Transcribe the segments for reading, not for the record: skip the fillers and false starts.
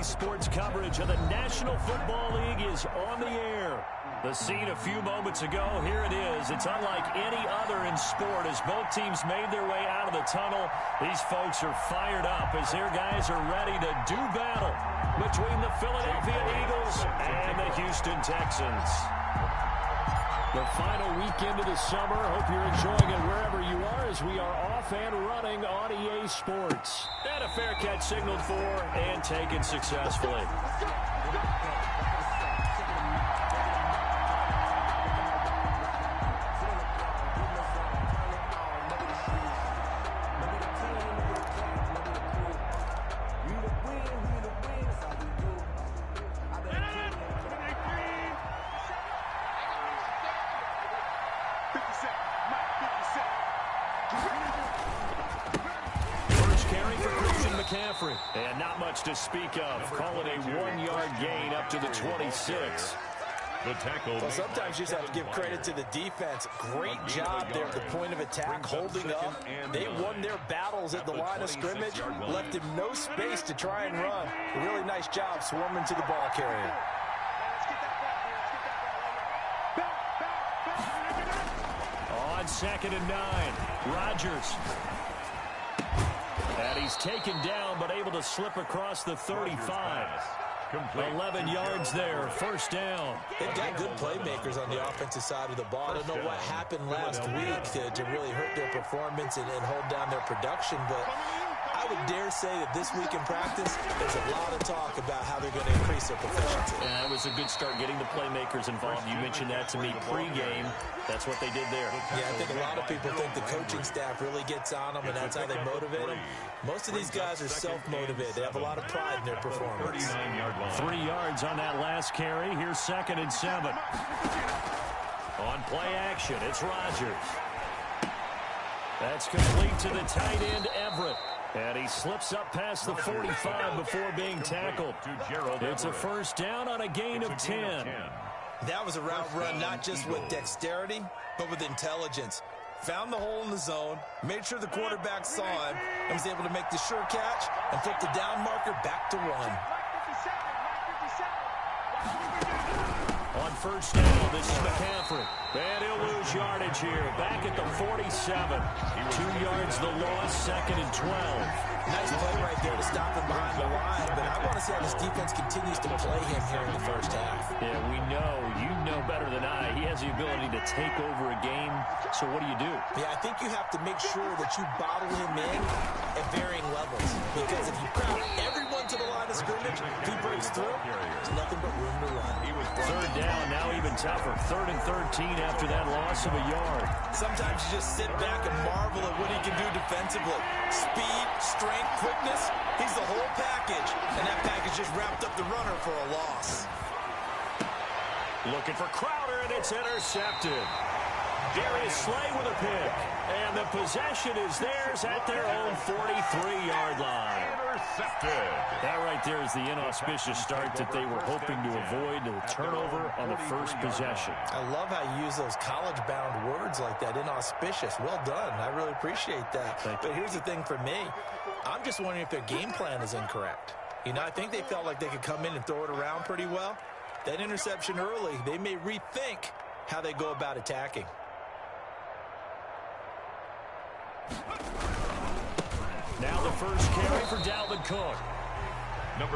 Sports coverage of the National Football League is on the air. The scene a few moments ago, here it is. It's unlike any other in sport as both teams made their way out of the tunnel. These folks are fired up as their guys are ready to do battle between the Philadelphia Eagles and the Houston Texans. The final weekend of the summer. Hope you're enjoying it wherever you are as we are off and running on EA Sports. And a fair catch signaled for and taken successfully. And not much to speak of. Call it a 1-yard gain up to the 26. The tackle. Well, sometimes you just have to give credit to the defense. Great job there at the point of attack, holding up. They won their battles at the line of scrimmage, left him no space to try and run. A really nice job swarming to the ball carrier. On 2nd and 9, Rodgers. And he's taken down, but able to slip across the 35. 11 yards there, first down. They've got good playmakers on the offensive side of the ball. I don't know what happened last week to really hurt their performance and hold down their production, but I would dare say that this week in practice, there's a lot of talk about how they're going to increase their proficiency. Yeah, it was a good start getting the playmakers involved. You mentioned that to me pregame. That's what they did there. Yeah, I think a lot of people think the coaching staff really gets on them, and that's how they motivate them. Most of these guys are self-motivated. They have a lot of pride in their performance. 3 yards on that last carry. Here's 2nd and 7. On play action, it's Rodgers. That's complete to the tight end, Everett. And he slips up past the 45 before being tackled. It's a first down on a gain of 10. That was a route run not just with dexterity, but with intelligence. Found the hole in the zone, made sure the quarterback saw him, and was able to make the sure catch and flip the down marker back to run. On first down, this is McCaffrey. And he'll lose yardage here. Back at the 47. 2 yards the loss, 2nd and 12. Nice play right there to stop him behind the line, but I want to see how this defense continues to play him here in the first half. Yeah, we know. You know better than I. He has the ability to take over a game. So what do you do? Yeah, I think you have to make sure that you bottle him in at varying levels. Because if you crowd everyone to the line of scrimmage, if he breaks through, there's nothing but room to run. Third down, now even tougher. 3rd and 13 after that loss of a yard. Sometimes you just sit back and marvel at what he can do defensively. Speed, strength, quickness, he's the whole package. And that package just wrapped up the runner for a loss. Looking for Crowder, and it's intercepted. Darius Slay with a pick. And the possession is theirs at their own 43-yard line. Intercepted. That right there is the inauspicious start that they were hoping to avoid, the turnover on the first possession. I love how you use those college-bound words like that, inauspicious. Well done. I really appreciate that. But here's the thing for me. I'm just wondering if their game plan is incorrect. You know, I think they felt like they could come in and throw it around pretty well. That interception early, they may rethink how they go about attacking. Now the first carry for Dalvin Cook.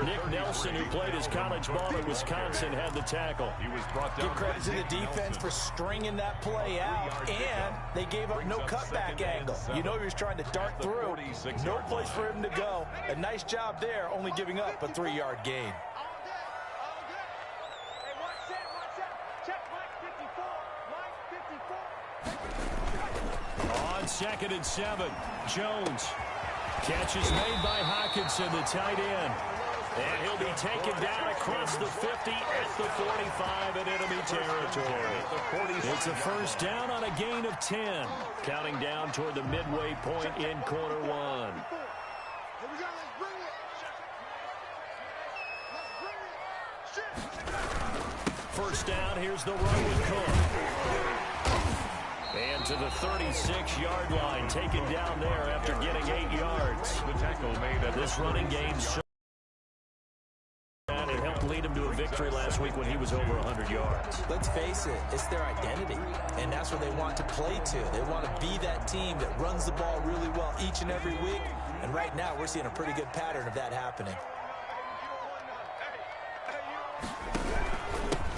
Nick Nelson, who played his college ball at Wisconsin, had the tackle. He was brought down. Give credit to the defense for stringing that play out, and they gave up no cutback angle. You know he was trying to dart through. No place for him to go. A nice job there, only giving up a 3-yard gain. On 2nd and 7, Jones. Catch is made by Hockenson, the tight end. And he'll be taken down across the 50 at the 45 in enemy territory. It's a first down on a gain of 10. Counting down toward the midway point in quarter one. First down, here's the run with Cook. And to the 36-yard line, taken down there after getting 8 yards. The tackle made. This running game helped lead them to a victory last week when he was over 100 yards. Let's face it, it's their identity, and that's what they want to play to. They want to be that team that runs the ball really well each and every week, and right now we're seeing a pretty good pattern of that happening.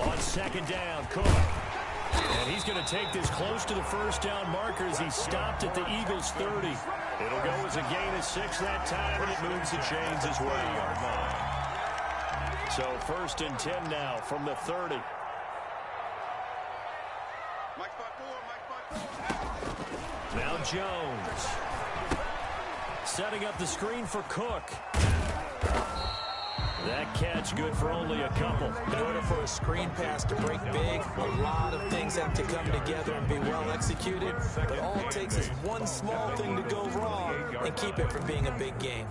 On second down, Cook. And he's going to take this close to the first down marker as he stopped at the Eagles' 30. It'll go as a gain of 6 that time, and it moves the chains his way. So 1st and 10 now from the 30. Now Jones. Setting up the screen for Cook. That catch good for only a couple. In order for a screen pass to break big, a lot of things have to come together and be well executed. But all it takes is one small thing to go wrong and keep it from being a big game.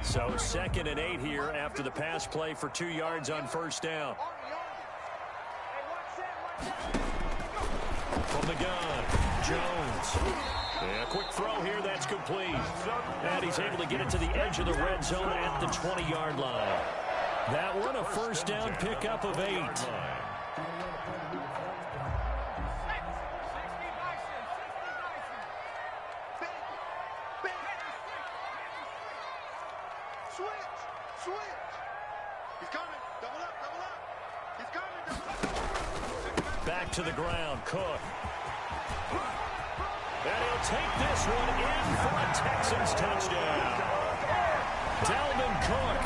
So 2nd and 8 here after the pass play for 2 yards on first down. From the gun, Jones. Yeah, quick throw here, that's complete. And he's able to get it to the edge of the red zone at the 20-yard line. That one a first down pickup of 8. Back to the ground, Cook. And he'll take this one in for a Texans touchdown. Dalvin Cook,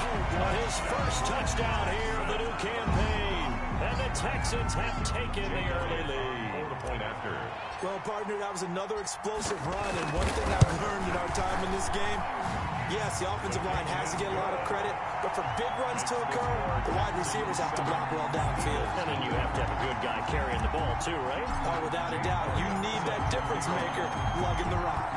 his first touchdown here of the new campaign. And the Texans have taken the early lead. Well, partner, that was another explosive run. And one thing I've learned in our time in this game, yes, the offensive line has to get a lot of credit. But for big runs to occur, the wide receivers have to block well downfield. And then you have to have a good guy carrying the ball too, right? Oh, without a doubt. You need that difference maker lugging the rock.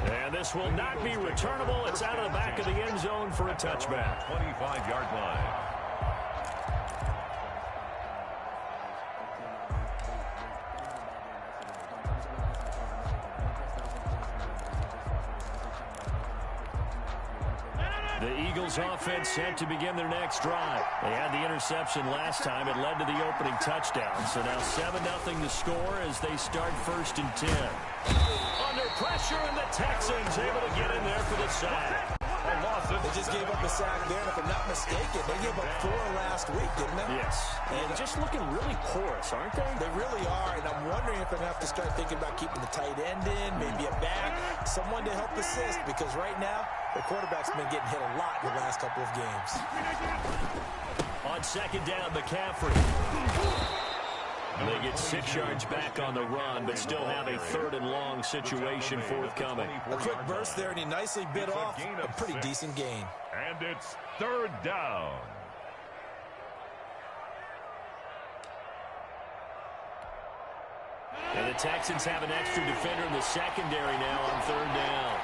And this will not be returnable. It's out of the back of the end zone for a touchback. 25-yard line. The Eagles offense set to begin their next drive. They had the interception last time. It led to the opening touchdown. So now 7-0 to score as they start 1st and 10. Under pressure, and the Texans able to get in there for the sack. They just gave up a sack there, and if I'm not mistaken, they gave up 4 last week, didn't they? Yes. And just looking really porous, aren't they? They really are, and I'm wondering if they're going to have to start thinking about keeping the tight end in, maybe a back, someone to help assist, because right now, the quarterback's been getting hit a lot in the last couple of games. On second down, McCaffrey. They get 6 yards back on the run, but still have a 3rd and long situation forthcoming. A quick burst there, and he nicely bit off a pretty decent gain. And it's 3rd down. And the Texans have an extra defender in the secondary now on 3rd down.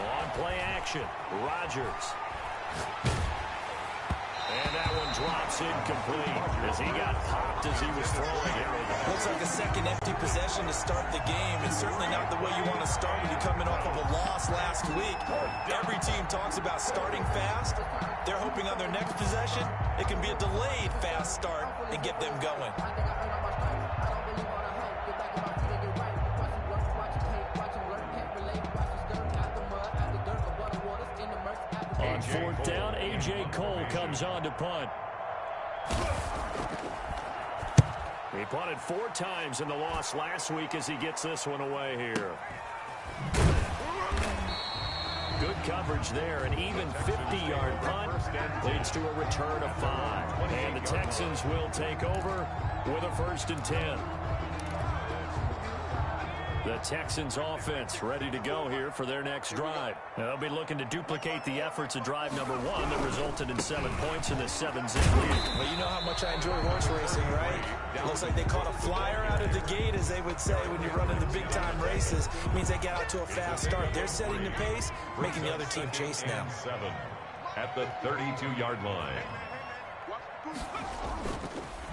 On play action, Rodgers. And that one drops incomplete as he got popped as he was throwing it. Looks like a second empty possession to start the game. It's certainly not the way you want to start when you're coming off of a loss last week. Every team talks about starting fast. They're hoping on their next possession, it can be a delayed fast start and get them going. On 4th down, A.J. Cole comes on to punt. He punted 4 times in the loss last week as he gets this one away here. Good coverage there. An even 50-yard punt leads to a return of 5. And the Texans will take over with a 1st and 10. The Texans offense ready to go here for their next drive. They'll be looking to duplicate the efforts of drive number 1 that resulted in 7 points in the 7-zip lead. Well, you know how much I enjoy horse racing, right? Looks like they caught a flyer out of the gate, as they would say when you're running the big-time races. It means they get out to a fast start. They're setting the pace, making the other team chase now. 7 at the 32-yard line.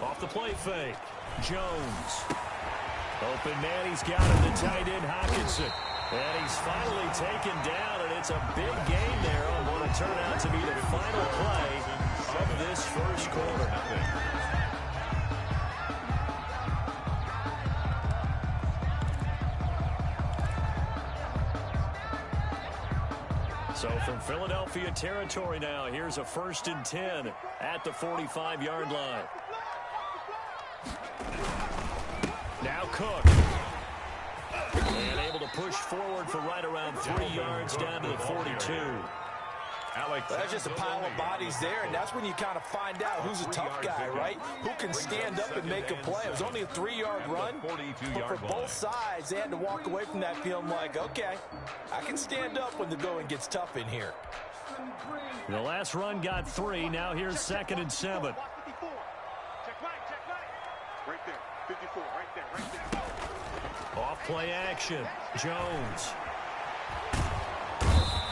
Off the play fake, Jones. Open man, he's got him, the tight end, Hockenson. And he's finally taken down, and it's a big gain there on what will turn out to be the final play of this first quarter. So from Philadelphia territory now, here's a 1st and 10 at the 45-yard line. Now Cook. And able to push forward for right around 3 yards down to the 42. That's just a pile of bodies there, and that's when you kind of find out who's a tough guy, right? Who can stand up and make a play. It was only a 3-yard run, but for both sides, they had to walk away from that feeling like, okay, I can stand up when the going gets tough in here. The last run got 3. Now here's 2nd and 7. Right there, 54, right there. Off play action. Jones.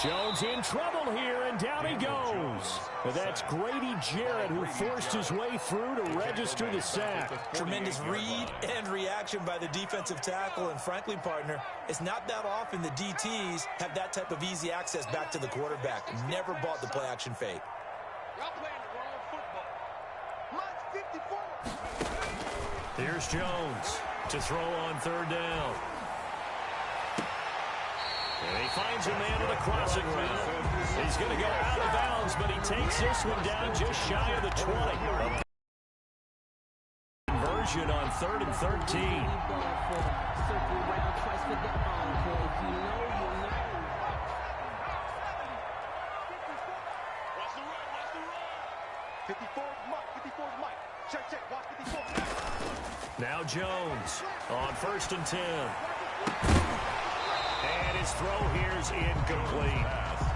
Jones in trouble here, and down he goes. But that's Grady Jarrett who forced his way through to register the sack. Tremendous read and reaction by the defensive tackle, and frankly, partner, it's not that often the DTs have that type of easy access back to the quarterback. Never bought the play-action fake. Y'all playing the wrong football. Mine's 54. Here's Jones to throw on 3rd down. And he finds a man on the crossing route. He's going to go out of bounds, but he takes this one down just shy of the 20. Conversion on 3rd and 13. Watch the run, watch the run. 54 is Mike. Check, watch 54. Now Jones on 1st and 10. And his throw here's incomplete.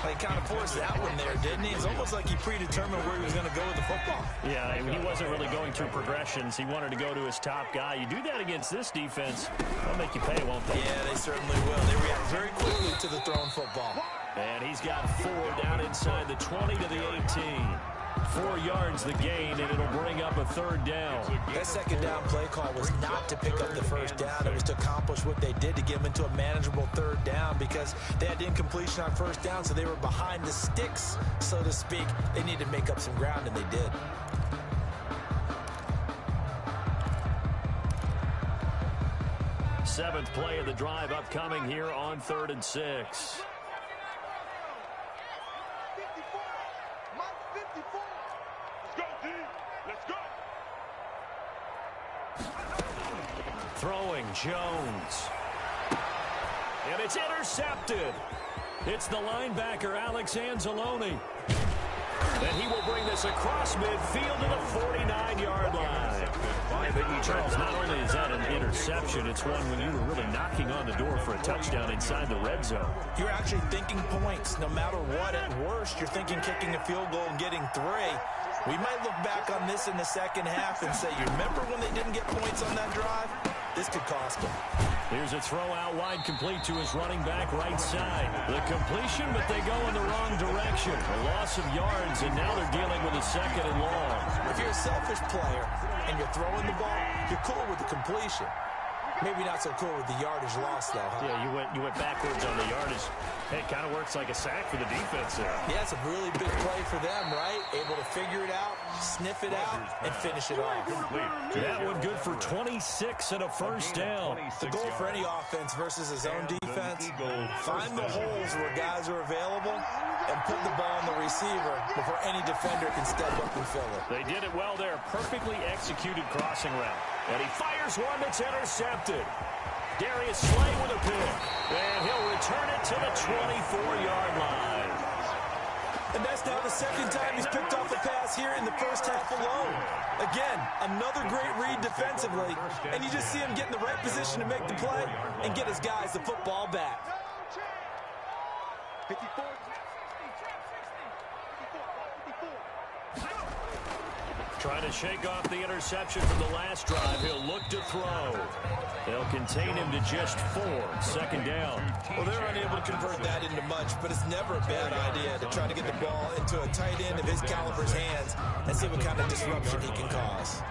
He kind of forced that one there, didn't he? It's almost like he predetermined where he was going to go with the football. Yeah, I mean, he wasn't really going through progressions. He wanted to go to his top guy. You do that against this defense, they'll make you pay, won't they? Yeah, they certainly will. They react very quickly to the thrown football. And he's got 4 down inside the 20 to the 18. 4 yards the gain, and it'll bring up a 3rd down. That 2nd down play call was not to pick up the 1st down. It was to accomplish what they did to get them into a manageable 3rd down because they had incompletion on 1st down, so they were behind the sticks, so to speak. They needed to make up some ground, and they did. Seventh play of the drive upcoming here on 3rd and 6. 54. Mike 54. Let's go, D. Let's go. Throwing Jones. And it's intercepted. It's the linebacker, Alex Anzalone. And he will bring this across midfield to the 49-yard line. Charles, not only is that an interception, it's one when you were really knocking on the door for a touchdown inside the red zone. You're actually thinking points. No matter what, at worst, you're thinking kicking a field goal and getting 3. We might look back on this in the second half and say, you remember when they didn't get points on that drive? This could cost them. Here's a throw out wide, complete to his running back right side. The completion, but they go in the wrong direction. A loss of yards, and now they're dealing with a 2nd and long. If you're a selfish player and you're throwing the ball, you're cool with the completion. Maybe not so cool with the yardage loss, though, huh? Yeah, you went backwards on the yardage. Hey, it kind of works like a sack for the defense there. Yeah, it's a really big play for them, right? Able to figure it out, sniff it out, and finish it off. That one good for 26 and a 1st down. The goal for any offense versus his own defense, find the holes where guys are available and put the ball on the receiver before any defender can step up and fill it. They did it well there. Perfectly executed crossing route. And he fires one that's intercepted. Darius Slay with a pick. And he'll return it to the 24-yard line. And that's now the 2nd time he's picked off a pass here in the first half alone. Again, another great read defensively. And you just see him get in the right position to make the play and get his guys the football back. 54. Trying to shake off the interception from the last drive. He'll look to throw. They'll contain him to just 4. 2nd down. Well, they're unable to convert that into much, but it's never a bad idea to try to get the ball into a tight end of his caliber's hands and see what kind of disruption he can cause.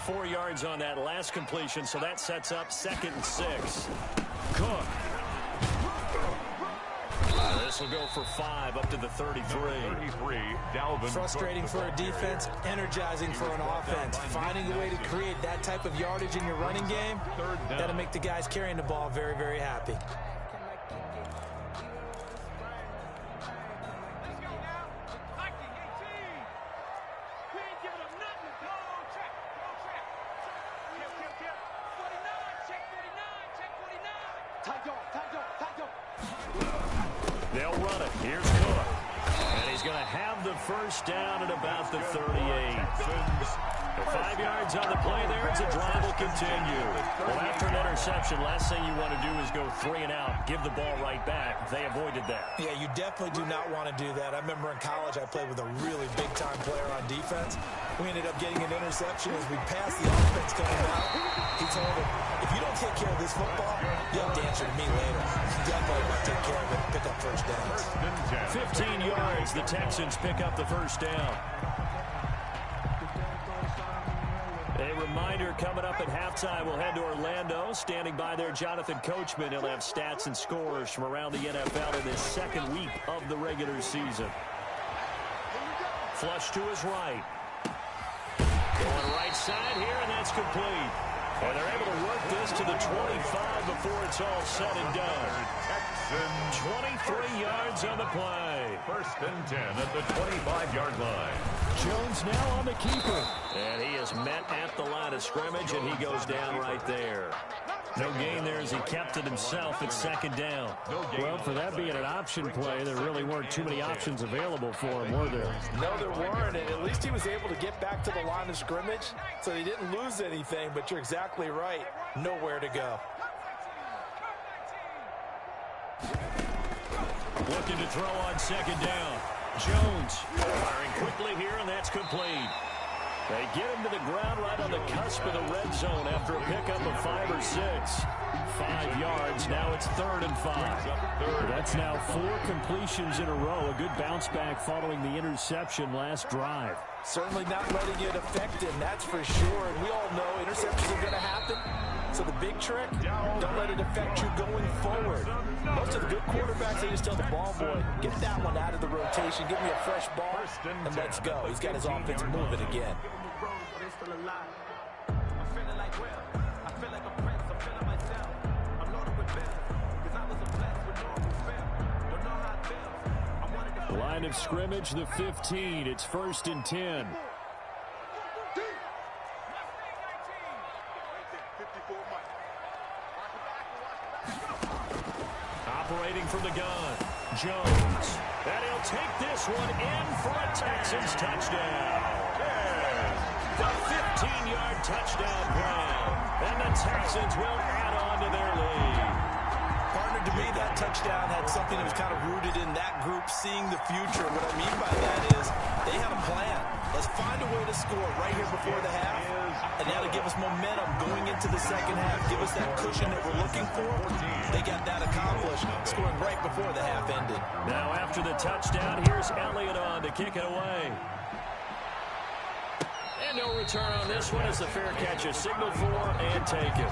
4 yards on that last completion, so that sets up 2nd and 6. Cook. This will go for 5 up to the 33. Frustrating for a defense, energizing for an offense. Finding a way to create that type of yardage in your running game, that'll make the guys carrying the ball very, very happy. They'll run it. Here's Cook. And he's going to have the first down at about the 38. 5 yards on the play there as the drive will continue. Well, after an interception, last thing you want to do is go 3 and out, give the ball right back. They avoided that. Yeah, you definitely do not want to do that. I remember in college I played with a really big-time player on defense. We ended up getting an interception as we passed the offense coming out. He told him, if you don't take care of this football, you'll have to answer to me later. You definitely want to take care of it and pick up first downs. 15 yards, the Texans pick up the first down. A reminder coming up at halftime, we'll head to Orlando. Standing by there, Jonathan Coachman. He'll have stats and scores from around the NFL in this second week of the regular season. Flush to his right. Going right side here, and that's complete. And they're able to work this to the 25 before it's all said and done. 23 yards on the play. 1st and 10 at the 25-yard line. Jones now on the keeper. And he is met at the line of scrimmage, and he goes down right there. No gain there as he kept it himself at 2nd down. Well, for that being an option play, there really weren't too many options available for him, were there? No, there weren't, and at least he was able to get back to the line of scrimmage, so he didn't lose anything, but you're exactly right. Nowhere to go. Looking to throw on 2nd down. Jones firing quickly here, and that's complete. They get him to the ground right on the cusp of the red zone after a pickup of 5 or 6. 5 yards. Now it's 3rd and 5. That's now 4 completions in a row. A good bounce back following the interception last drive. Certainly not letting it affect him, that's for sure. And we all know interceptions are going to happen. So the big trick, don't let it affect you going forward. Most of the good quarterbacks, they just tell the ball boy, get that one out of the rotation, give me a fresh ball, and let's go. He's got his offense moving again. Line of scrimmage, the 15. It's 1st and 10. Operating from the gun, Jones. And he'll take this one in for a Texans touchdown. The 15-yard touchdown play. And the Texans will add on to their lead. Partner, to me, that touchdown had something that was kind of rooted in that group seeing the future. What I mean by that is they had a plan. Let's find a way to score right here before the half, and that'll give us momentum going into the second half, give us that cushion that we're looking for. They got that accomplished, scoring right before the half ended. Now after the touchdown, here's Elliott on to kick it away. And no return on this one as the fair catch is signaled for and taken.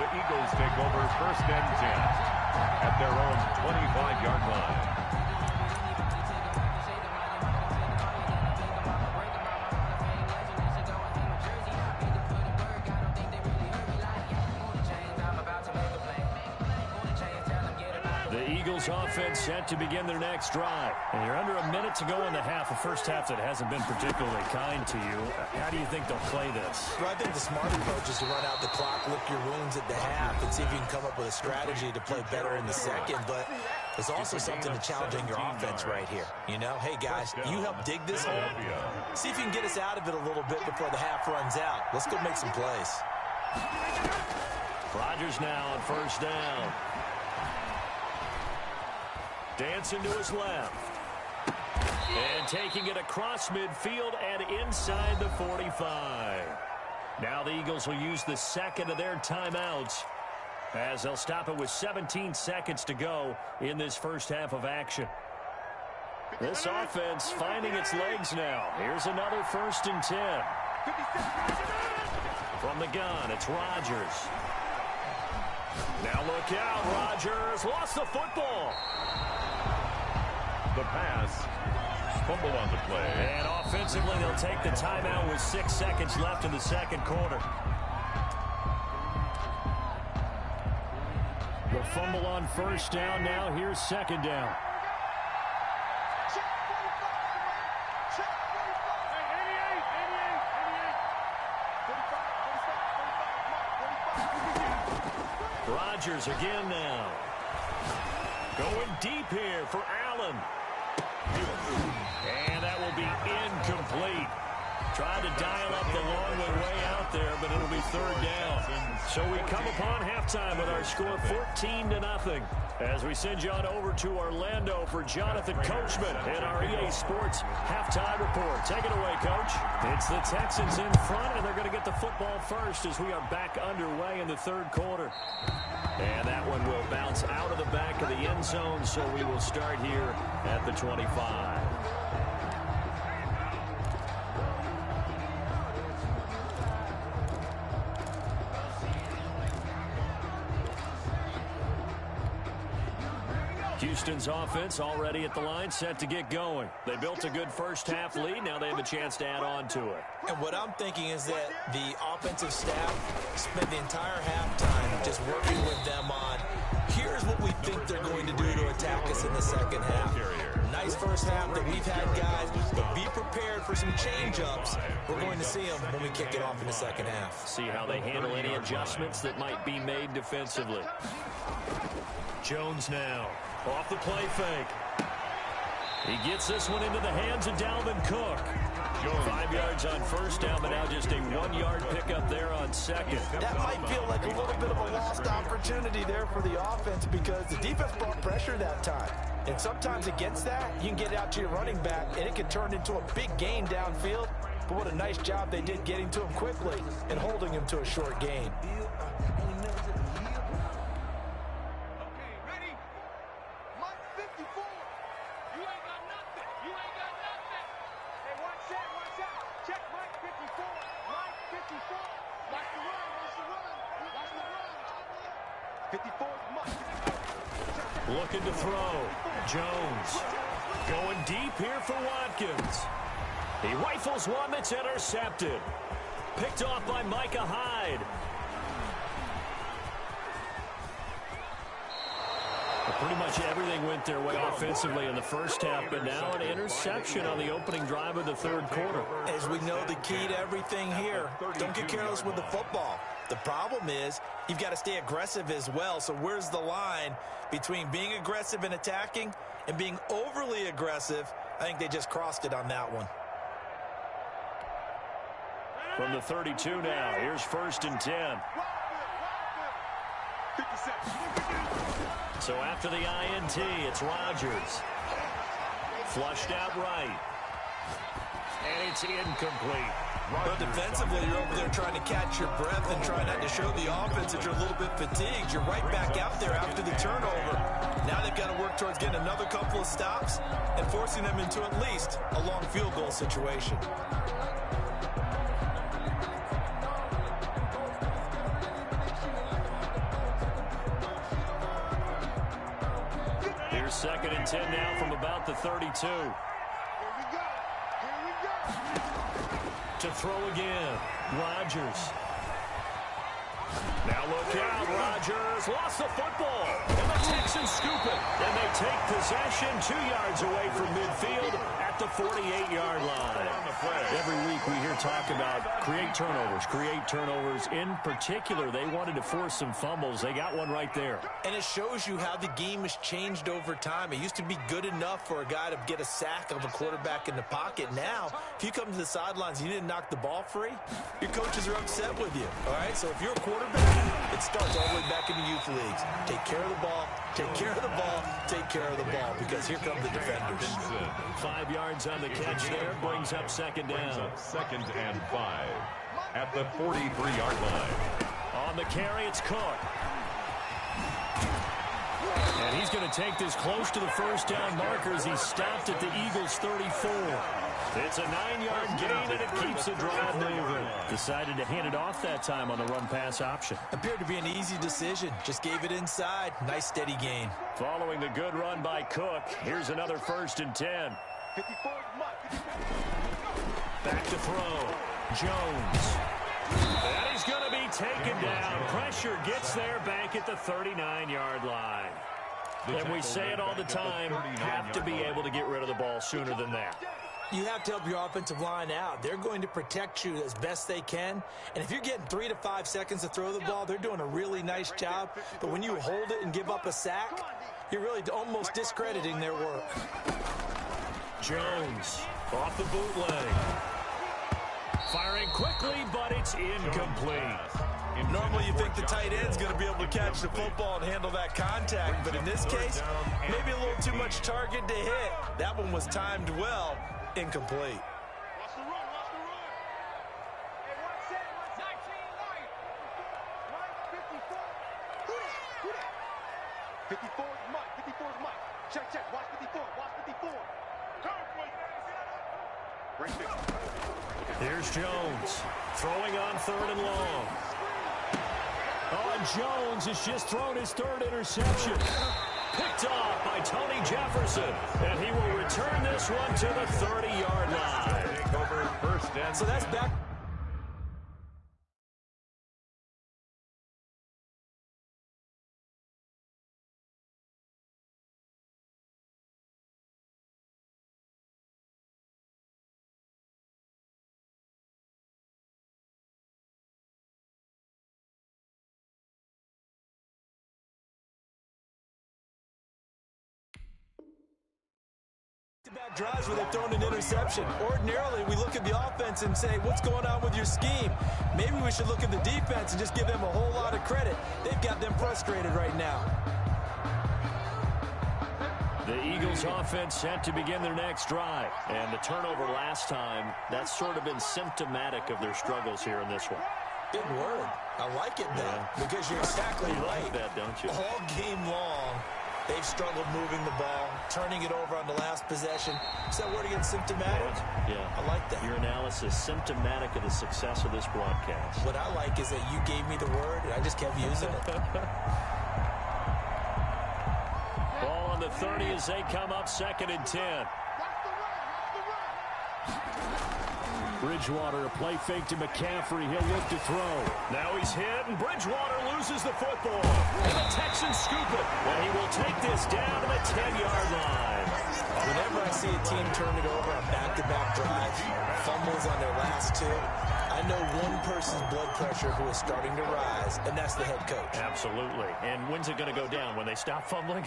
The Eagles take over 1st and 10 at their own 25-yard line. Offense set to begin their next drive. And you're under a minute to go in the half, a first half that hasn't been particularly kind to you. How do you think they'll play this? Well, I think the smart approach is to run out the clock, lick your wounds at the half, and see if you can come up with a strategy to play better in the second. But there's also something to challenging your offense right here. You know, hey, guys, you help dig this hole. See if you can get us out of it a little bit before the half runs out. Let's go make some plays. Rodgers now on 1st down. Dancing to his left. And taking it across midfield and inside the 45. Now the Eagles will use the 2nd of their timeouts as they'll stop it with 17 seconds to go in this first half of action. This offense finding its legs now. Here's another 1st and 10. From the gun, it's Rodgers. Now look out, Rodgers lost the football. The pass. Fumble on the play. And offensively, they'll take the timeout with 6 seconds left in the second quarter. The fumble on first down. Now here's second down. Rodgers again now. Going deep here for Allen. And that will be incomplete. Tried to dial up the long way out there, but it'll be third down. So we come upon halftime with our score 14-0. As we send you on over to Orlando for Jonathan Coachman in our EA Sports halftime report. Take it away, Coach. It's the Texans in front, and they're going to get the football first as we are back underway in the third quarter. And that one will bounce out of the back of the end zone, so we will start here at the 25. Houston's offense already at the line, set to get going. They built a good first-half lead. Now they have a chance to add on to it. And what I'm thinking is that the offensive staff spent the entire halftime just working with them on, here's what we think they're going to do to attack us in the second half. Nice first half that we've had, guys, but be prepared for some change-ups. We're going to see them when we kick it off in the second half. See how they handle any adjustments that might be made defensively. Jones now. Off the play fake. He gets this one into the hands of Dalvin Cook. 5 yards on first down, but now just a 1-yard pickup there on second. That might feel like a little bit of a lost opportunity there for the offense because the defense brought pressure that time. And sometimes against that, you can get out to your running back, and it can turn into a big gain downfield. But what a nice job they did getting to him quickly and holding him to a short gain. Looking to throw. Jones going deep here for Watkins. He rifles one that's intercepted. Picked off by Micah Hyde. Pretty much everything went their way offensively in the first half, but now an interception on the opening drive of the third quarter. As we know, the key to everything here, don't get careless with the football. The problem is you've got to stay aggressive as well. So where's the line between being aggressive and attacking and being overly aggressive? I think they just crossed it on that one. From the 32 now, here's 1st and 10. So after the INT, it's Rodgers. Flushed out right. And it's incomplete. But defensively, you're over there trying to catch your breath and try not to show the offense that you're a little bit fatigued. You're right back out there after the turnover. Now they've got to work towards getting another couple of stops and forcing them into at least a long field goal situation. Here's 2nd and 10 now from about the 32. To throw again, Rodgers. Now look out, Rodgers lost the football. And the Texans scoop it. And they take possession 2 yards away from midfield at the 48-yard line. Every week we hear talk about create turnovers. In particular, they wanted to force some fumbles. They got one right there. And it shows you how the game has changed over time. It used to be good enough for a guy to get a sack of a quarterback in the pocket. Now, if you come to the sidelines and you didn't knock the ball free, your coaches are upset with you. All right, so if you're a quarterback, it starts all the way back in the youth leagues. Take care of the ball, take care of the ball, take care of the ball, because here come the defenders. 5 yards on the catch there, brings up 2nd down. 2nd and 5 at the 43-yard line. On the carry, it's Cook. And He's going to take this close to the first down marker as he stopped at the Eagles' 34. It's a 9-yard gain, and it keeps the drive moving. Decided to hand it off that time on the run-pass option. Appeared to be an easy decision. Just gave it inside. Nice, steady gain. Following the good run by Cook, here's another 1st and 10. 54 Mike. Back to throw. Jones. And he's going to be taken down. Pressure gets there back at the 39-yard line. And we say it all the time, have to be able to get rid of the ball sooner than that. You have to help your offensive line out. They're going to protect you as best they can. And if you're getting 3 to 5 seconds to throw the ball, they're doing a really nice job. But when you hold it and give up a sack, you're really almost discrediting their work. Jones off the bootleg. Firing quickly, but it's incomplete. Normally you think the tight end's going to be able to catch the football and handle that contact. But in this case, maybe a little too much target to hit. That one was timed well. Incomplete. Watch the run, watch the run. Hey, watch that, watch 19 right. Right, 54. Who that? 54 is Mike, 54 is Mike. Check, watch 54, watch 54. Right there. Here's Jones throwing on 3rd and long. Oh, and Jones has just thrown his 3rd interception. Picked off by Tony Jefferson, and he will return this one to the 30-yard line. So that's back. Back drives where they've thrown an interception. Ordinarily, we look at the offense and say, what's going on with your scheme? Maybe we should look at the defense and just give them a whole lot of credit. They've got them frustrated right now. The Eagles offense set to begin their next drive. And the turnover last time, that's sort of been symptomatic of their struggles here in this one. Good word. I like it, though, because you're exactly right. Like that, don't you? All game long, they've struggled moving the ball, turning it over on the last possession. Is that word again, symptomatic? Yeah. I like that. Your analysis, symptomatic of the success of this broadcast. What I like is that you gave me the word, and I just kept using it. Ball on the 30 as they come up 2nd and 10. Bridgewater, a play fake to McCaffrey. He'll look to throw. Now he's hit, and Bridgewater loses the football. And the Texans scoop it. And he will take this down to the 10-yard line. Whenever I see a team turn it over on back-to-back drives, fumbles on their last 2, I know one person's blood pressure who is starting to rise, and that's the head coach. Absolutely. And when's it going to go down? When they stop fumbling?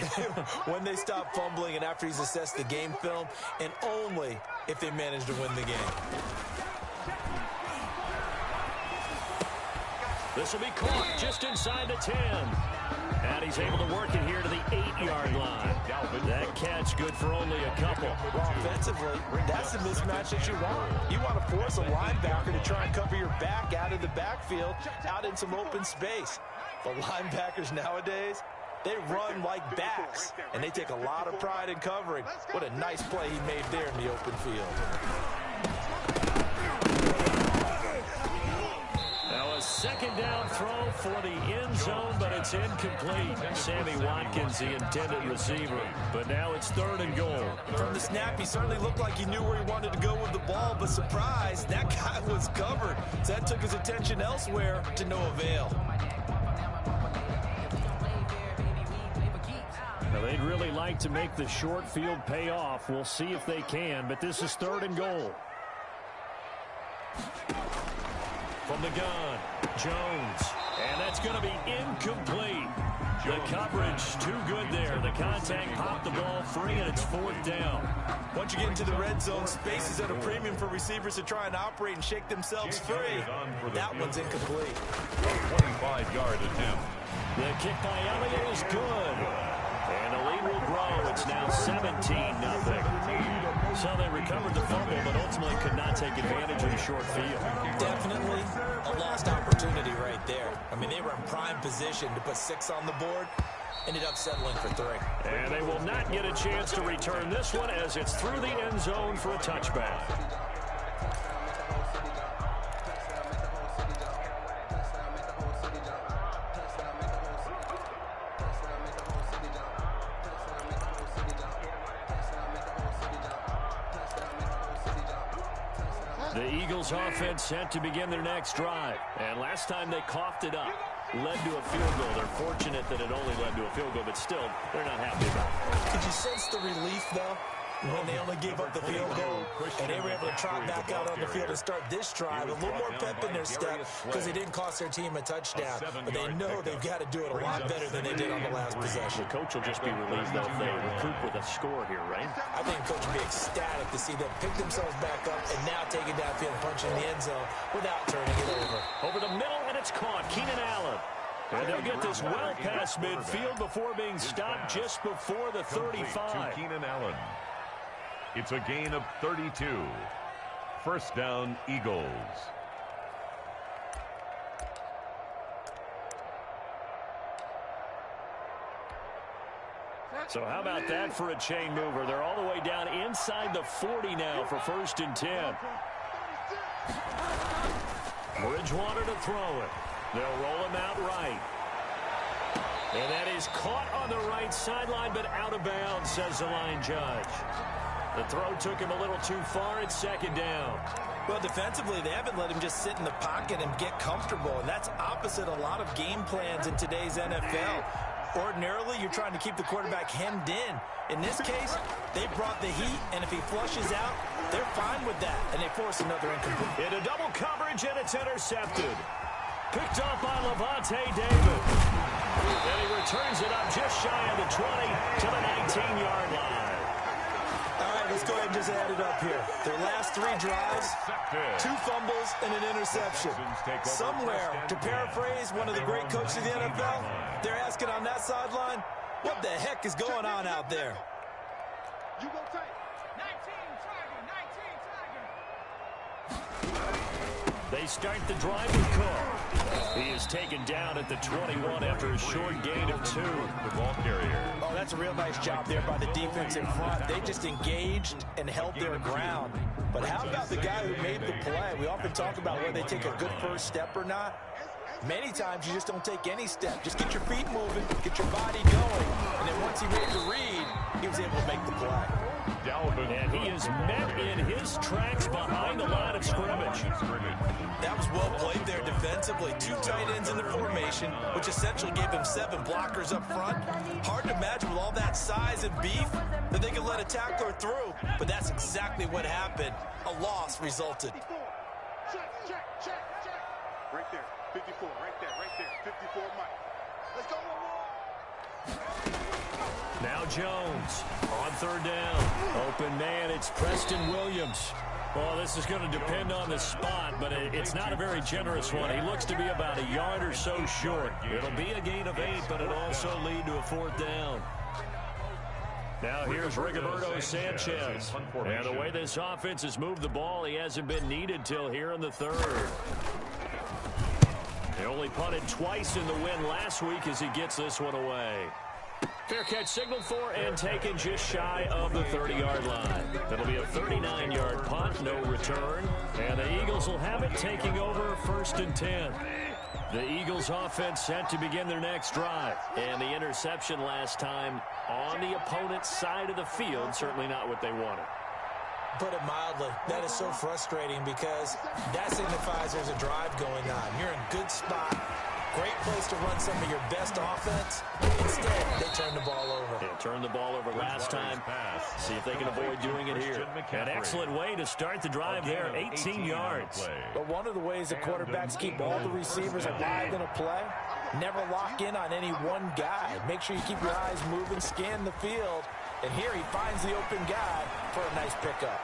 When they stop fumbling and after he's assessed the game film, and only if they manage to win the game. This will be caught just inside the 10. And he's able to work it here to the 8-yard line. That catch good for only a couple. Well, offensively, that's the mismatch that you want. You want to force a linebacker to try and cover your back out of the backfield, out in some open space. But linebackers nowadays, they run like backs, and they take a lot of pride in covering. What a nice play he made there in the open field. Now a 2nd down throw for the end zone, but it's incomplete. Sammy Watkins, the intended receiver. But now it's 3rd and goal. From the snap, he certainly looked like he knew where he wanted to go with the ball, but surprise, that guy was covered. So that took his attention elsewhere to no avail. Now, they'd really like to make the short field pay off. We'll see if they can, but this is 3rd and goal. From the gun, Jones. And that's going to be incomplete. The coverage too good there. The contact popped the ball free, and it's 4th down. Once you get into the red zone, space is at a premium for receivers to try and operate and shake themselves free. That one's incomplete. 25-yard attempt. The kick by Elliott is good. And the lead will grow. It's now 17-0. So they recovered the fumble, but ultimately could not take advantage of the short field. Definitely a lost opportunity right there. I mean, they were in prime position to put 6 on the board. Ended up settling for 3. And they will not get a chance to return this one as it's through the end zone for a touchback. The Eagles offense set to begin their next drive. And last time they coughed it up, led to a field goal. They're fortunate that it only led to a field goal, but still, they're not happy about it. Could you sense the relief, though, when they only gave up the field goal and they were able to trot back out on the field and start this drive? A little more pep in their step because it didn't cost their team a touchdown. But they know they've got to do it a lot better than they did on the last possession. The coach will just be relieved, though, if they recoup with a score here, right? I think the coach will be ecstatic to see them pick themselves back up and now take it downfield and punch in the end zone without turning it over. Over the middle, and it's caught. Keenan Allen. And they'll get this well past midfield before being stopped just before the 35. To Keenan Allen. It's a gain of 32. First down, Eagles. So how about that for a chain mover? They're all the way down inside the 40 now for 1st and 10. Bridgewater to throw it. They'll roll him out right. And that is caught on the right sideline, but out of bounds, says the line judge. The throw took him a little too far. It's 2nd down. Well, defensively, they haven't let him just sit in the pocket and get comfortable, and that's opposite a lot of game plans in today's NFL. Ordinarily, you're trying to keep the quarterback hemmed in. In this case, they brought the heat, and if he flushes out, they're fine with that, and they force another incomplete. Into double coverage, and it's intercepted. Picked off by Levante David. And he returns it up just shy of the 20 to the 19-yard line. All right, let's go ahead and just add it up here. Their last 3 drives, 2 fumbles and an interception. Somewhere, to paraphrase one of the great coaches of the NFL, they're asking on that sideline, what the heck is going on out there? You go take. 19 Tiger. They start the drive with Cook. He is taken down at the 21 after a short gain of 2. The ball carrier. Oh, that's a real nice job there by the defense in front. They just engaged and held their ground. But how about the guy who made the play? We often talk about whether they take a good first step or not. Many times you just don't take any step. Just get your feet moving, get your body going. And then once he made the read, he was able to make the play. And he is met in his tracks behind the line of scrimmage. That was well played there defensively. 2 tight ends in the formation, which essentially gave them 7 blockers up front. Hard to imagine with all that size and beef that they could let a tackler through. But that's exactly what happened. A loss resulted. Check. Right there. 54, right there. 54, Mike. Let's go, Now Jones on 3rd down. Open man, it's Preston Williams. Well, this is going to depend on the spot, but it's not a very generous one. He looks to be about a yard or so short. It'll be a gain of 8, but it'll also lead to a 4th down. Now here's Rigoberto Sanchez. And the way this offense has moved the ball, he hasn't been needed till here in the 3rd. He only punted twice in the win last week as he gets this one away. Fair catch signaled for and taken just shy of the 30-yard line. That'll be a 39-yard punt, no return. And the Eagles will have it taking over 1st and 10. The Eagles offense set to begin their next drive. And the interception last time on the opponent's side of the field, certainly not what they wanted. Put it mildly, that is so frustrating because that signifies there's a drive going on. You're in good spot. Great place to run some of your best offense. Instead, they turn the ball over. They turned the ball over last time. See if they can avoid doing it here. An excellent way to start the drive there, 18 yards. But one of the ways the quarterbacks keep all the receivers alive in a play, never lock in on any one guy. Make sure you keep your eyes moving, scan the field. And here he finds the open guy for a nice pickup.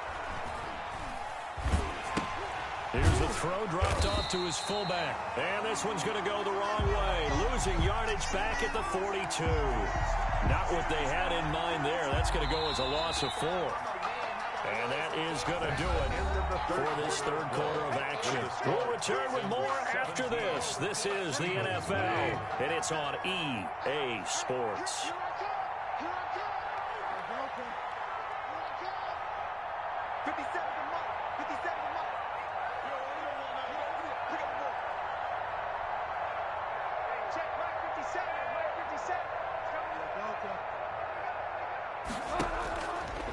Here's the throw dropped off to his fullback. And this one's going to go the wrong way. Losing yardage back at the 42. Not what they had in mind there. That's going to go as a loss of 4. And that is going to do it for this third quarter of action. We'll return with more after this. This is the NFL, and it's on EA Sports.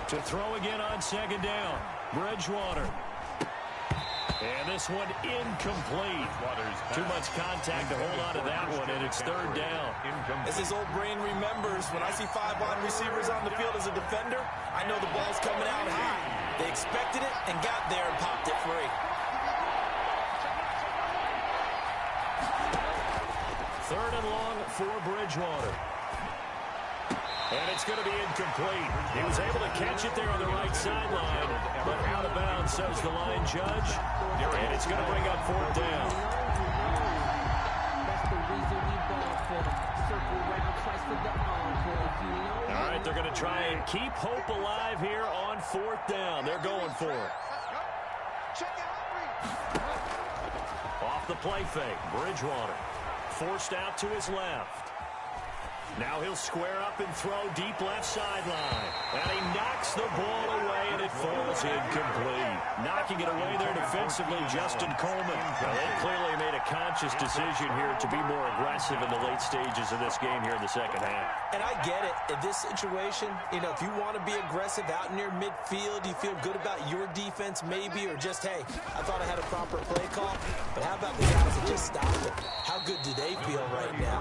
To throw again on second down, Bridgewater. And this one incomplete. Too much contact to hold on to that one, and it's third down. As his old brain remembers, when I see 5 wide receivers on the field as a defender, I know the ball's coming out high. They expected it and got there and popped it free. Third and long for Bridgewater. And it's going to be incomplete. He was able to catch it there on the right sideline, but out of bounds, says the line judge. And it's going to bring up fourth down. All right, they're going to try and keep hope alive here on fourth down. They're going for it. Off the play fake, Bridgewater forced out to his left. Now he'll square up and throw deep left sideline. And he knocks the ball away, and it falls incomplete. Knocking it away there defensively, Justin Coleman. Well, they clearly made a conscious decision here to be more aggressive in the late stages of this game here in the second half. And I get it. In this situation, you know, if you want to be aggressive out near midfield, you feel good about your defense maybe, or just, hey, I thought I had a proper play call. But how about the guys that just stopped it? How good do they feel right now?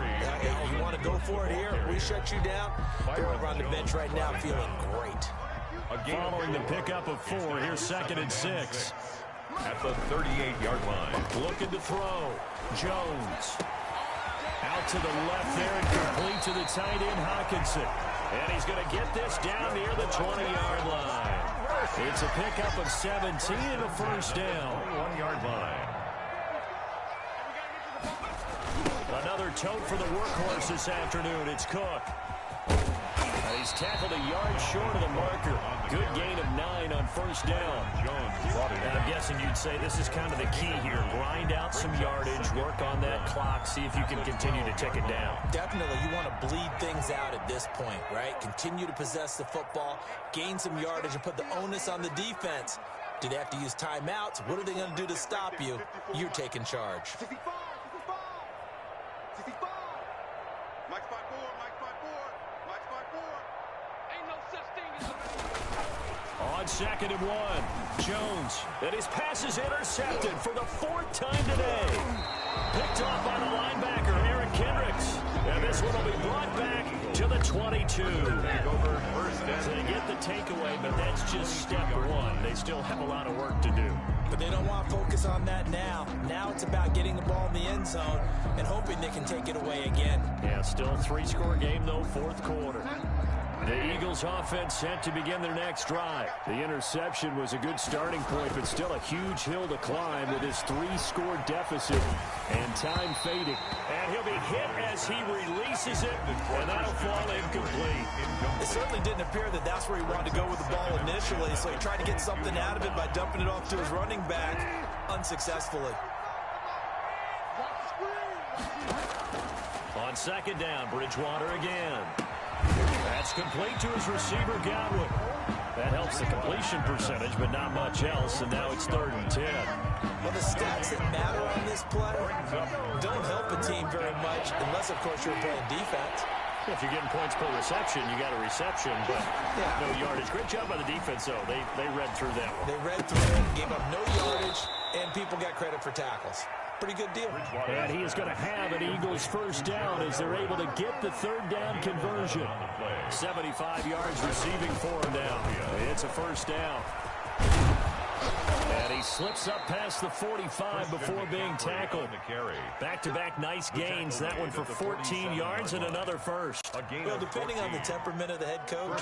You want to go for it here? We shut you down. They're over on the bench right now feeling great. Following the pickup of 4, here's 2nd and 6. At the 38-yard line. Looking to throw. Jones. Out to the left there and complete to the tight end, Hawkinson. And he's going to get this down near the 20-yard line. It's a pickup of 17 and a first down. 1-yard line. Another tote for the workhorse this afternoon. It's Cook. And he's tackled a yard short of the marker. Good gain of 9 on first down. And I'm guessing you'd say this is kind of the key here. Grind out some yardage, work on that clock, see if you can continue to tick it down. Definitely. You want to bleed things out at this point, right? Continue to possess the football, gain some yardage, and put the onus on the defense. Do they have to use timeouts? What are they going to do to stop you? You're taking charge. On 2nd and 1, Jones. And his pass is intercepted for the 4th time today. Picked off by the linebacker, Eric Kendricks. And this one will be brought back to the 22. So they get the takeaway, but that's just step 1. They still have a lot of work to do. But they don't want to focus on that now. Now it's about getting the ball in the end zone and hoping they can take it away again. Yeah, still a 3-score game, though, 4th quarter. The Eagles offense set to begin their next drive. The interception was a good starting point, but still a huge hill to climb with his 3-score deficit and time fading. And he'll be hit as he releases it, and that'll fall incomplete. It certainly didn't appear that that's where he wanted to go with the ball initially, so he tried to get something out of it by dumping it off to his running back unsuccessfully. On 2nd down, Bridgewater again. That's complete to his receiver, Godwin. That helps the completion percentage, but not much else, and now it's 3rd and 10. Well, the stats that matter on this play don't help a team very much, unless, of course, you're playing defense. If you're getting points per reception, you got a reception, but no yardage. Great job by the defense, though. They read through that one. They read through it, gave up no yardage, and people got credit for tackles. Pretty good deal. And he is going to have an Eagles first down as they're able to get the 3rd down conversion. 75 yards receiving for him now. It's a first down. And he slips up past the 45 before being tackled. Back-to-back nice gains. That one for 14 yards and another first. Well, depending on the temperament of the head coach,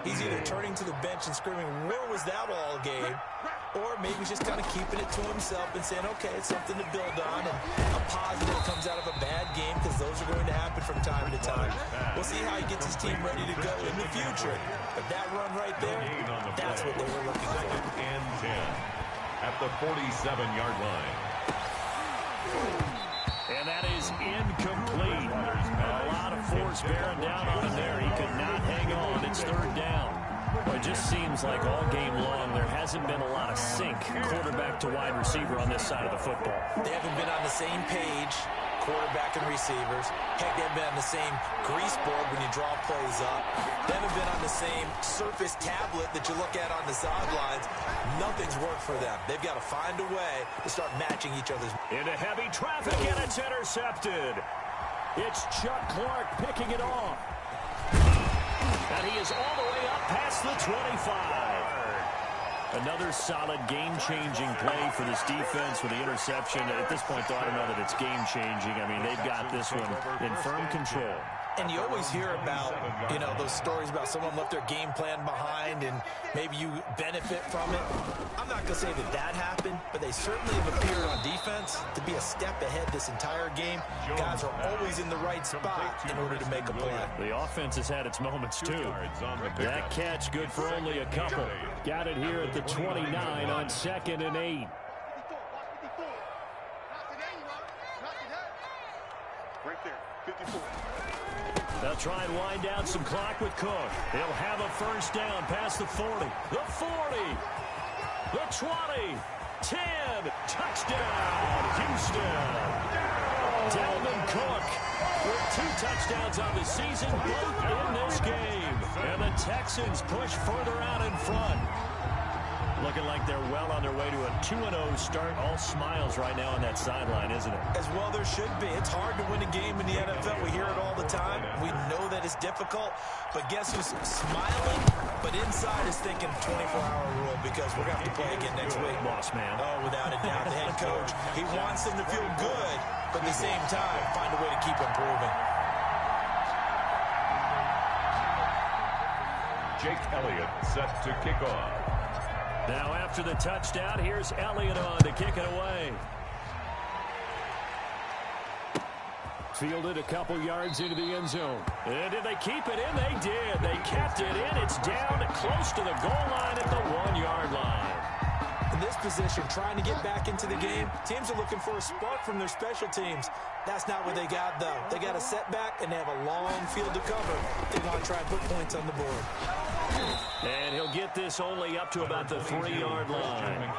he's either turning to the bench and screaming, where was that all game? or maybe he's just kind of keeping it to himself and saying, okay, it's something to build on, and a positive comes out of a bad game, because those are going to happen from time to time. We'll see how he gets his team ready to go in the future. But that run right there, that's what they were looking for. And 10 at the 47-yard line. And that is incomplete. A lot of force bearing down on him there. He could not hang on. It's third down. Well, it just seems like all game long there hasn't been a lot of sync quarterback to wide receiver on this side of the football. They haven't been on the same page, quarterback and receivers. Heck, they haven't been on the same grease board when you draw plays up. They haven't been on the same surface tablet that you look at on the sidelines. Nothing's worked for them. They've got to find a way to start matching each other's. Into heavy traffic, and it's intercepted. It's Chuck Clark picking it off. And he is all the way up past the 25. Another solid game-changing play for this defense with the interception. At this point, though, I don't know that it's game-changing. I mean, they've got this one in firm control. And you always hear about, you know, those stories about someone left their game plan behind and maybe you benefit from it. I'm not going to say that that happened, but they certainly have appeared on defense to be a step ahead this entire game. Guys are always in the right spot in order to make a play. The offense has had its moments, too. That catch good for only a couple. Got it here at the 29 on 2nd and 8. Right there, 54. They'll try and wind down some clock with Cook. He'll have a first down past the 40. The 40. The 20. 10. Touchdown, Houston. Dalvin Cook with 2 touchdowns on the season, both in this game. And the Texans push further out in front. Looking like they're well on their way to a 2-0 start. All smiles right now on that sideline, isn't it? As well there should be. It's hard to win a game in the NFL. We hear it all the time. We know that it's difficult. But guess who's smiling, but inside is thinking 24-hour rule, because we're going to have to play again next week. Boss man. Oh, without a doubt. The head coach, he wants them to feel good, but at the same time, find a way to keep improving. Jake Elliott set to kick off. Now after the touchdown, here's Elliott on to kick it away. Fielded a couple yards into the end zone. And did they keep it in? They did. They kept it in. It's down close to the goal line at the 1-yard line. In this position, trying to get back into the game, teams are looking for a spark from their special teams. That's not what they got, though. They got a setback, and they have a long field to cover. They want to try and put points on the board. And he'll get this only up to about the 3-yard line.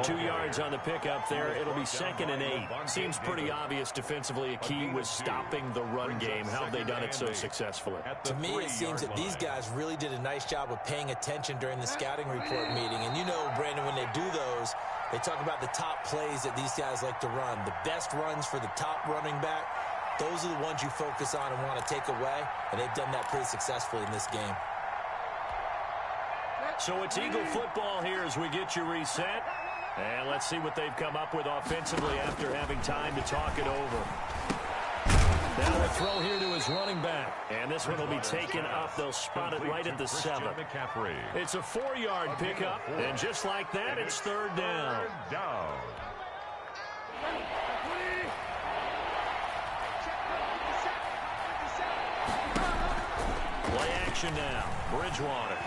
2 yards on the pickup there. It'll be 2nd and 8. Seems pretty obvious defensively. A key was stopping the run game. How have they done it so successfully? To me, it seems that these guys really did a nice job of paying attention during the scouting report meeting. And you know, Brandon, when they do those, they talk about the top plays that these guys like to run. The best runs for the top running back. Those are the ones you focus on and want to take away. And they've done that pretty successfully in this game. So it's Eagle football here as we get you reset. And let's see what they've come up with offensively after having time to talk it over. Now the throw here to his running back. And this one will be taken up. They'll spot it right at the 7. It's a 4-yard pickup. And just like that, it's 3rd down. Play action now. Bridgewater.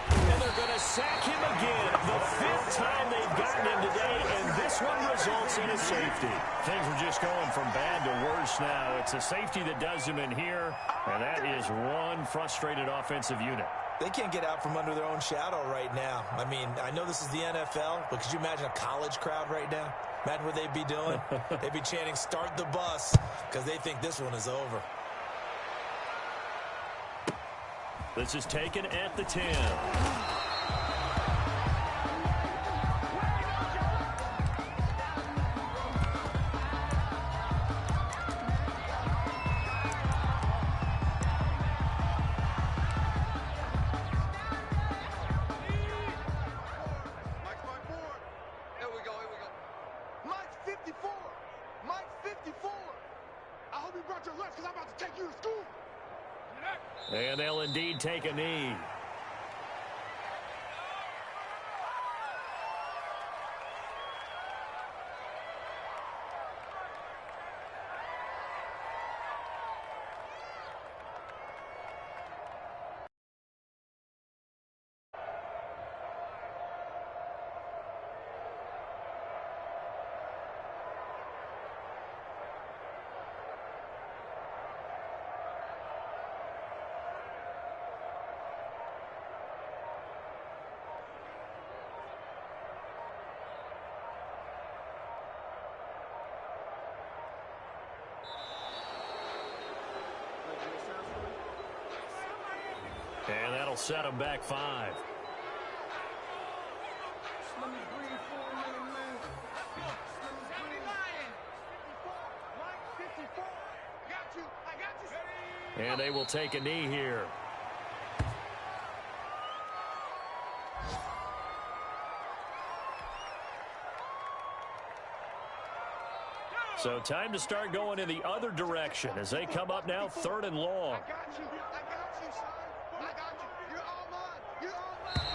And they're going to sack him again. The 5th time they've gotten him today, and this one results in a safety. Things are just going from bad to worse now. It's a safety that does him in here, and that is one frustrated offensive unit. They can't get out from under their own shadow right now. I mean, I know this is the NFL, but could you imagine a college crowd right now? Imagine what they'd be doing. They'd be chanting, "Start the bus," because they think this one is over. This is taken at the 10. And they'll indeed take a knee. And that'll set them back 5. And they will take a knee here. So time to start going in the other direction as they come up now 3rd and long. I got you, son. I got you. You're all mine. You're all mine.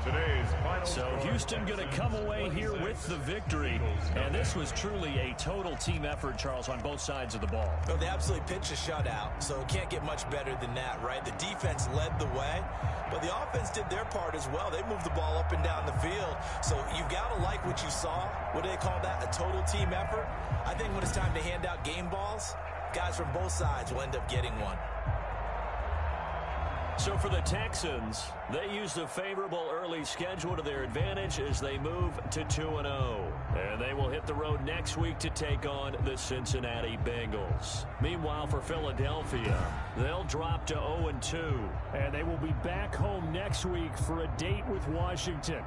Today's final So Houston going to come away here with the victory. And this was truly a total team effort, Charles, on both sides of the ball. Well, they absolutely pitched a shutout, so it can't get much better than that, right? The defense led the way, but the offense did their part as well. They moved the ball up and down the field, so you've got to like what you saw. What do they call that? A total team effort? I think when it's time to hand out game balls, guys from both sides will end up getting one. So for the Texans, they used a favorable early schedule to their advantage as they move to 2-0. And they will hit the road next week to take on the Cincinnati Bengals. Meanwhile, for Philadelphia, they'll drop to 0-2. And they will be back home next week for a date with Washington.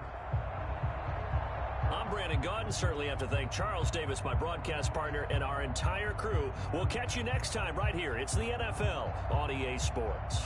I'm Brandon Gaudin. Certainly have to thank Charles Davis, my broadcast partner, and our entire crew. We'll catch you next time right here. It's the NFL on EA Sports.